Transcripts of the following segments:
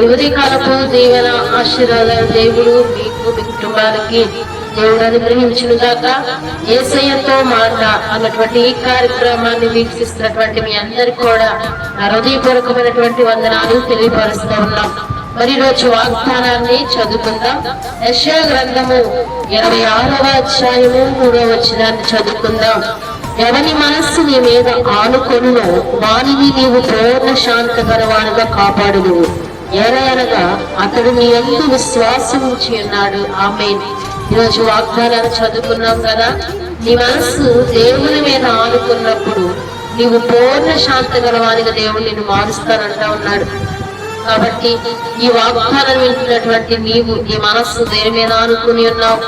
మరి ఉదయకాలపు దీవెన ఆశీర్వాద దేవుడు మీకు మీ కుటుంబానికి దేవుడు అనుగ్రహించును గాక. యేసయ్యతో మాట అన్నటువంటి ఈ కార్యక్రమాన్ని వీక్షిస్తున్నటువంటి మీ అందరికి కూడా నా హృదయపూర్వకమైనటువంటి వందనాలు తెలియపరుస్తూ ఉన్నాం. మరి రోజు వాగ్దానాన్ని చదువుకుందాం. యెషయా గ్రంథము 26వ అధ్యాయము 3వ వచనాన్ని చదువుకుందాం. ఎవని మనస్సు నీ మీద ఆనుకొనునో వానిని నీవు పూర్ణ శాంతకరవానిగా కాపాడును, ఏలయనగా అతడు నీ యందు విశ్వాసం ఉంచి ఉన్నాడు. ఆమేన్. ఈరోజు వాగ్దానాన్ని చదువుకున్నాం కదా. నీ మనస్సు దేవుని మీద ఆనుకున్నప్పుడు నీవు పూర్ణ శాంతకరవానిగా దేవుడు నిన్ను మారుస్తానంటా ఉన్నాడు. కాబట్టి ఈ వాగ్దానం వింటున్నటువంటి నీవు నీ మనస్సు దేని మీద ఆనుకుని ఉన్నావు.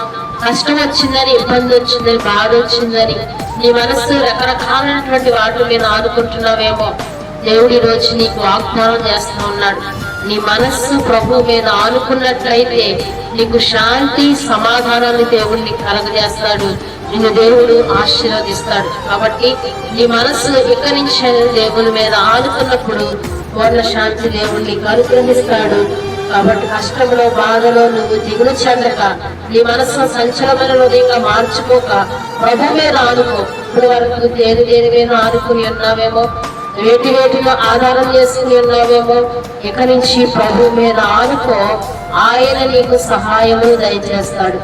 కష్టం వచ్చిందని, ఇబ్బంది వచ్చిందని, బాధ వచ్చిందని నీ మనస్సు రకరకాలైనటువంటి వాటి మీద ఆనుకుంటున్నావేమో. దేవుడు ఈ రోజు నీకు వాగ్దానం చేస్తూ ఉన్నాడు. నీ మనస్సు ప్రభు మీద ఆనుకున్నట్లయితే నీకు శాంతి సమాధానాన్ని దేవుడు నీకు కలగజేస్తాడు, నిన్ను దేవుడు ఆశీర్వదిస్తాడు. కాబట్టి నీ మనస్సు ఇక్కడి నుంచి దేవుని మీద ఆనుకున్నప్పుడు పూర్ణ శాంతి దేవుడు నీకు అనుగ్రహిస్తాడు. కాబట్టి కష్టంలో బాధలో నువ్వు దిగులు చెందక, నీ మనసు సంచలమైన హృదయంగా మార్చుకోక ప్రభు మీద ఆనుకో. ఇప్పుడు వరకు దేని మీద ఆనుకుని ఉన్నావేమో, వేటిలో ఆధారం చేసుకుని ఉన్నావేమో. ఇక నుంచి ప్రభు మీద ఆనుకో, ఆయన నీకు సహాయము దయచేస్తాడు.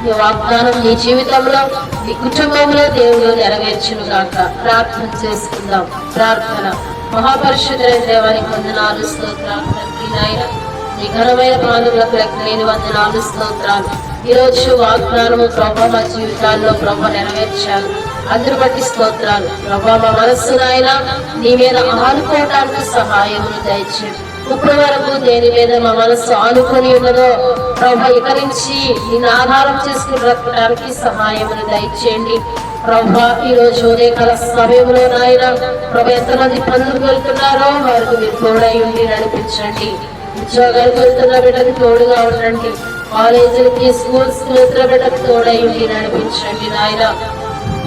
ఈ వాగ్దానం నీ జీవితంలో, నీ కుటుంబంలో దేవుడు నెరవేర్చును గాక. ప్రార్థన చేసుకుందాం. ప్రార్థన. మహాపరిశుద్ధులైన దేవానికి వందనాలు, స్తోత్రాలు తండ్రి. నాయన నీ ఘనమైన పాదులకు లెక్కలేని వందనాలు, స్తోత్రాలు. ఈ రోజు వాగ్దానము ప్రభా మా జీవితాల్లో ప్రభా నెరవేర్చాలి. అందరు బట్టి స్తోత్రాలు ప్రభా. మా మనస్సు నాయన నీ మీద ఆనుకోవడానికి సహాయమును దయచేయండి. ఇప్పుడు వరకు దేని మీద మా మనస్సు ఆనుకొని ఉన్నదో ప్రభా, ఇక నుంచి నిన్ను ఆధారం చేసుకుని బ్రతకడానికి సహాయమును దయచేయండి ప్రభా. ఈ రోజు ఉదయకాల సమయంలో నాయన ప్రభా, ఎంతమంది పనులకు వెళ్తున్నారో వారికి మీరు తోడై ఉండి నడిపించండి. ఉద్యోగాలకు వెళ్తున్న బిడ్డకు తోడుగా ఉండండి. కాలేజీలకి, స్కూల్స్ కి వెళ్తున్న బిడ్డకు తోడై ఉండి నడిపించండి నాయన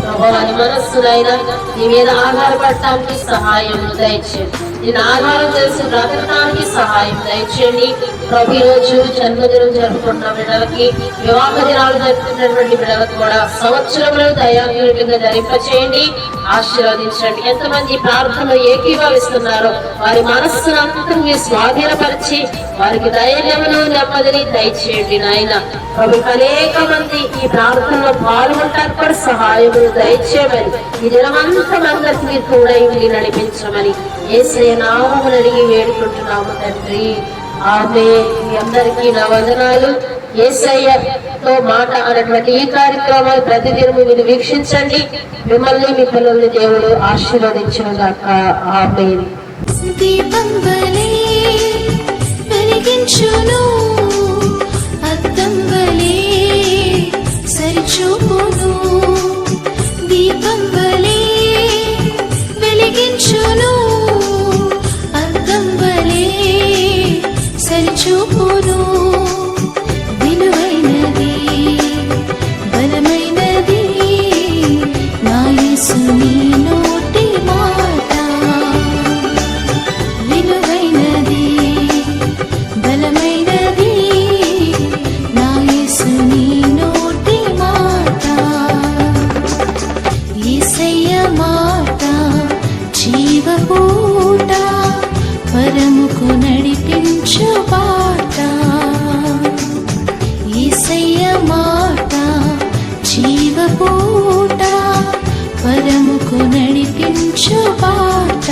ప్రభా. నీ మనస్సు నాయన నీ మీద ఆధారపడటానికి సహాయం దయచేయండి. నేను ఆధారం చేసి బ్రతకడానికి సహాయం దయచేయండి ప్రభు. ఈ రోజు జన్మదినం జరుపుకుంటున్న బిడ్డలకి, వివాహ దినాలు జరుపుతున్నటువంటి బిడ్డలకు కూడా సంవత్సరంలో దయాకీయులుగా ధరింపచేయండి, ఆశీర్వదించండి. ఎంతమంది ప్రార్థనలో ఏకీభవిస్తున్నారో వారి మనస్సునంతా మీరు స్వాధీనపరిచి వారికి ధైర్యమును నెమ్మదిని దయచేయండి నాయన ప్రభు. అనేక మంది ఈ ప్రార్థనలో పాల్గొంటానికి కూడా సహాయమును దయచేయమని, ఈ దినమంతా అందరికి మీరు తోడై ఉండి నడిపించమని యేసయ్య నామమున అడిగి వేడుకుంటున్నాము తండ్రి. ఆమేన్. మీ అందరికీ నా వందనాలు. యేసయ్యతో మాట అన్నటువంటి ఈ కార్యక్రమాలు ప్రతిదినము మీరు వీక్షించండి. మిమ్మల్ని మీ పిల్లల్ని దేవుడు ఆశీర్వదించును గాక. ఆమేన్. దీపం వలె వెలిగించును, అద్దం వలె సరిచూపును. దీపం వలె వెలిగించును, అద్దం వలె సరిచూపును. విలువైనది బలమైనది నా యేసుని నోటి మాట. విలువైనది బలమైనది నా యేసుని నోటి మాట. యేసయ్య మాట జీవపూట, పరముకు నడిపించు బాట. యేసయ్య మాట జీవపూట, పరముకు నడిపించు బాట.